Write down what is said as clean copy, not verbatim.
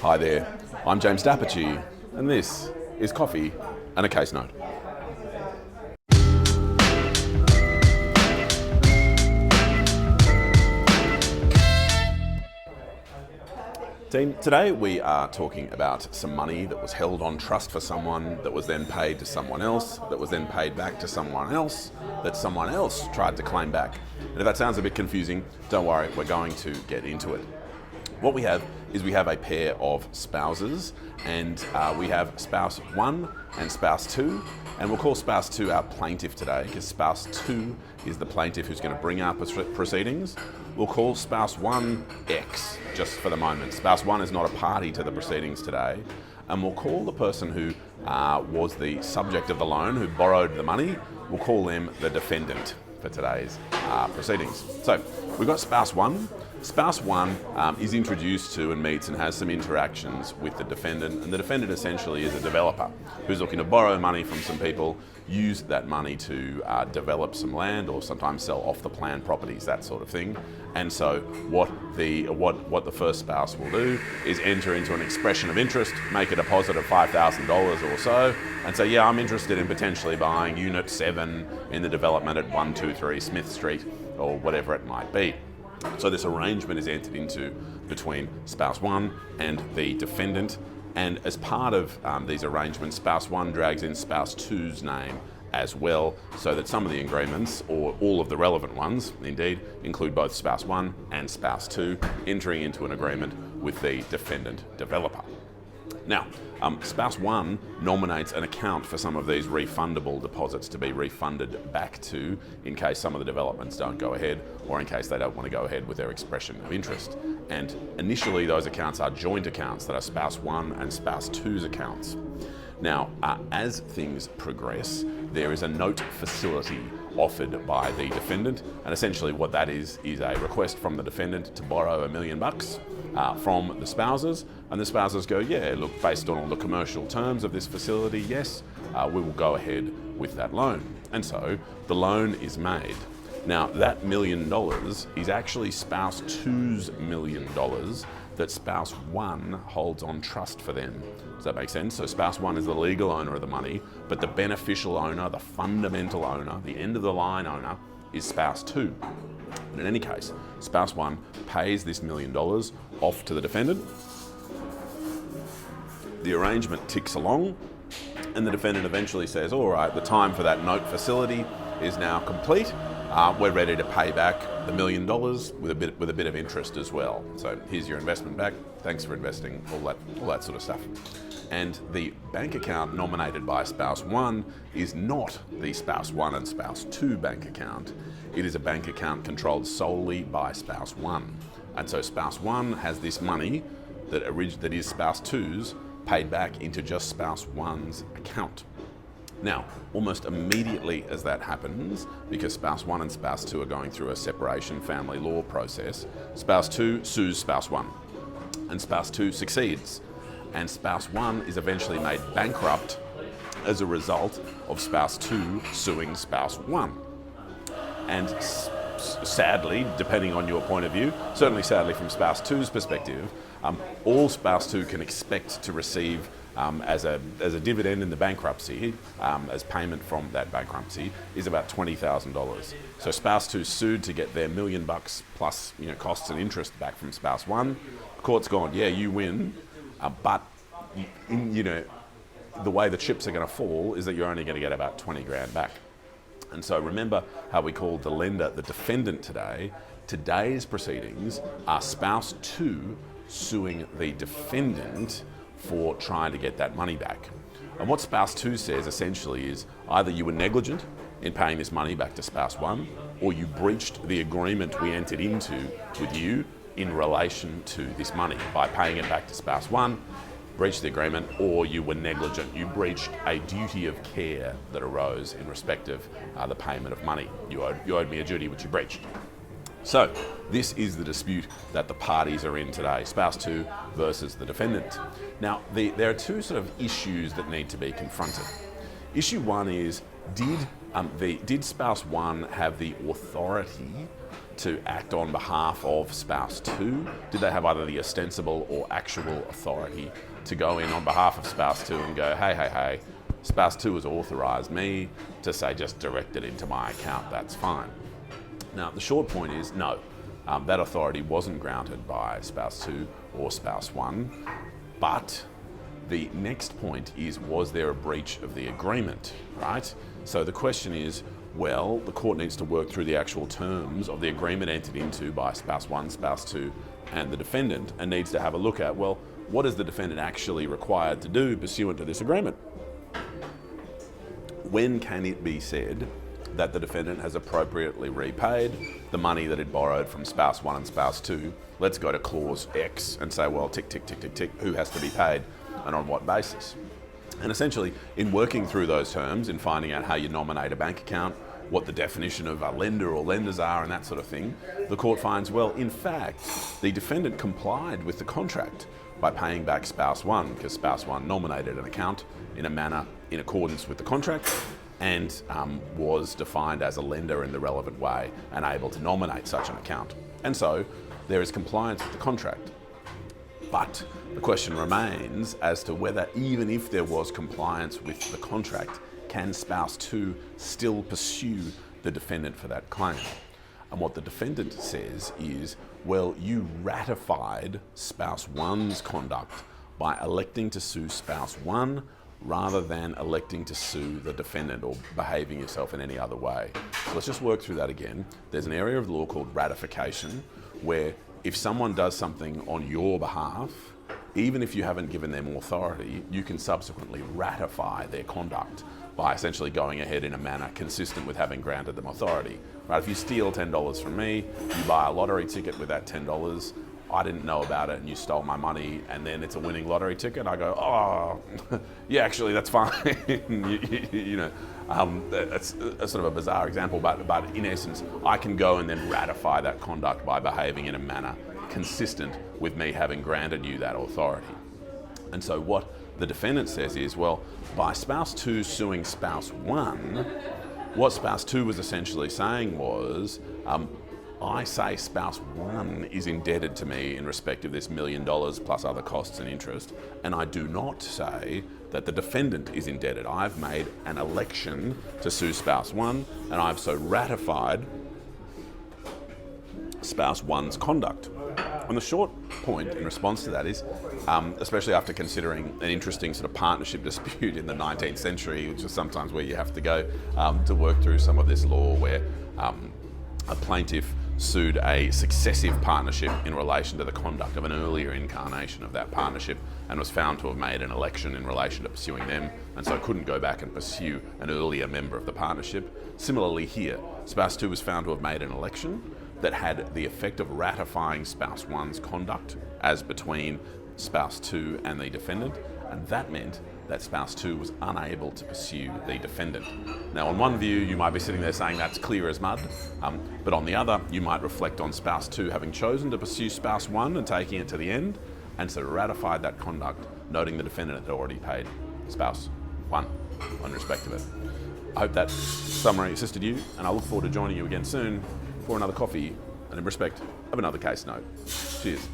Hi there, I'm James Dapperchi, and this is Coffee and a Case Note. Team, today we are talking about some money that was held on trust for someone, that was then paid to someone else, that was then paid back to someone else, that someone else tried to claim back. And if that sounds a bit confusing, don't worry, we're going to get into it. What we have is we have a pair of spouses, and we have spouse 1 and spouse 2, and we'll call spouse 2 our plaintiff today because spouse 2 is the plaintiff who's going to bring our proceedings. We'll call spouse 1 X just for the moment. Spouse 1 is not a party to the proceedings today, and we'll call the person who was the subject of the loan, who borrowed the money, we'll call them the defendant for today's proceedings. So we've got spouse 1. Spouse 1 is introduced to and meets and has some interactions with the defendant, and the defendant essentially is a developer who's looking to borrow money from some people, use that money to develop some land or sometimes sell off the plan properties, that sort of thing. And so what the first spouse will do is enter into an expression of interest, make a deposit of $5,000 or so, and say, yeah, I'm interested in potentially buying Unit 7 in the development at 123 Smith Street or whatever it might be. So this arrangement is entered into between spouse 1 and the defendant, and as part of these arrangements, spouse 1 drags in spouse 2's name as well, so that some of the agreements, or all of the relevant ones indeed, include both spouse 1 and spouse 2 entering into an agreement with the defendant developer. Now, spouse 1 nominates an account for some of these refundable deposits to be refunded back to in case some of the developments don't go ahead or in case they don't want to go ahead with their expression of interest. And initially those accounts are joint accounts that are spouse 1 and spouse 2's accounts. Now, as things progress, there is a note facility offered by the defendant, and essentially what that is a request from the defendant to borrow $1 million from the spouses, and the spouses go, yeah, look, based on all the commercial terms of this facility, yes, we will go ahead with that loan. And so the loan is made. Now, that $1 million is actually spouse 2's $1 million that spouse 1 holds on trust for them. Does that make sense? So spouse 1 is the legal owner of the money, but the beneficial owner, the fundamental owner, the end of the line owner is spouse 2. But in any case, spouse 1 pays this $1 million off to the defendant. The arrangement ticks along, and the defendant eventually says, all right, the time for that note facility is now complete. We're ready to pay back the $1 million with a bit of interest as well. So here's your investment back. Thanks for investing, all that sort of stuff. And the bank account nominated by spouse 1 is not the spouse 1 and spouse 2 bank account. It is a bank account controlled solely by spouse 1. And so spouse 1 has this money that is spouse 2's paid back into just spouse 1's account. Now, almost immediately as that happens, because spouse 1 and spouse 2 are going through a separation family law process, spouse 2 sues spouse 1, and spouse 2 succeeds, and spouse 1 is eventually made bankrupt as a result of spouse 2 suing spouse 1. And sadly, depending on your point of view, certainly sadly from spouse 2's perspective, all spouse 2 can expect to receive as a dividend in the bankruptcy, as payment from that bankruptcy, is about $20,000. So spouse 2 sued to get their $1 million plus costs and interest back from spouse 1. The court's gone, yeah, you win, but the way the chips are going to fall is that you're only going to get about 20 grand back. And so remember how we called the lender the defendant today. Today's proceedings are spouse 2 suing the defendant for trying to get that money back. And what spouse 2 says essentially is either you were negligent in paying this money back to spouse 1, or you breached the agreement we entered into with you in relation to this money by paying it back to spouse 1, breached the agreement, or you were negligent. You breached a duty of care that arose in respect of the payment of money. You owed me a duty which you breached. So this is the dispute that the parties are in today, spouse 2 versus the defendant. Now, there are two sort of issues that need to be confronted. Issue 1 is, did Did spouse 1 have the authority to act on behalf of spouse 2? Did they have either the ostensible or actual authority to go in on behalf of spouse 2 and go, hey, spouse 2 has authorised me to say just direct it into my account, that's fine. Now, the short point is no, that authority wasn't granted by spouse 2 or spouse 1, but the next point is, was there a breach of the agreement, right? So the question is, well, the court needs to work through the actual terms of the agreement entered into by spouse 1, spouse 2, and the defendant, and needs to have a look at, well, what is the defendant actually required to do pursuant to this agreement? When can it be said that the defendant has appropriately repaid the money that it borrowed from spouse 1 and spouse 2? Let's go to clause X and say, well, tick, tick, tick, tick, tick, who has to be paid and on what basis? And essentially, in working through those terms, in finding out how you nominate a bank account, what the definition of a lender or lenders are and that sort of thing, the court finds, well, in fact, the defendant complied with the contract by paying back spouse 1, because spouse 1 nominated an account in a manner in accordance with the contract and was defined as a lender in the relevant way and able to nominate such an account. And so there is compliance with the contract. But the question remains as to whether, even if there was compliance with the contract, can spouse 2 still pursue the defendant for that claim? And what the defendant says is, well, you ratified spouse 1's conduct by electing to sue spouse 1 rather than electing to sue the defendant or behaving yourself in any other way. So let's just work through that again. There's an area of the law called ratification, where if someone does something on your behalf, even if you haven't given them authority, you can subsequently ratify their conduct by essentially going ahead in a manner consistent with having granted them authority. Right? If you steal $10 from me, you buy a lottery ticket with that $10, I didn't know about it and you stole my money, and then it's a winning lottery ticket, I go, oh, yeah, actually that's fine. That's a sort of a bizarre example, but in essence, I can go and then ratify that conduct by behaving in a manner consistent with me having granted you that authority. And so what the defendant says is, well, by spouse 2 suing spouse 1, what spouse 2 was essentially saying was, I say spouse 1 is indebted to me in respect of this $1 million plus other costs and interest, and I do not say that the defendant is indebted. I've made an election to sue spouse 1, and I've so ratified spouse 1's conduct. And the short point in response to that is, especially after considering an interesting sort of partnership dispute in the 19th century, which is sometimes where you have to go to work through some of this law, where a plaintiff sued a successive partnership in relation to the conduct of an earlier incarnation of that partnership and was found to have made an election in relation to pursuing them, and so couldn't go back and pursue an earlier member of the partnership. Similarly here, spouse 2 was found to have made an election that had the effect of ratifying spouse 1's conduct as between spouse 2 and the defendant, and that meant that spouse 2 was unable to pursue the defendant. Now, on one view, you might be sitting there saying that's clear as mud, but on the other, you might reflect on spouse 2 having chosen to pursue spouse 1 and taking it to the end, and so ratified that conduct, noting the defendant had already paid spouse 1 on respect of it. I hope that summary assisted you, and I look forward to joining you again soon for another coffee and in respect of another case note. Cheers.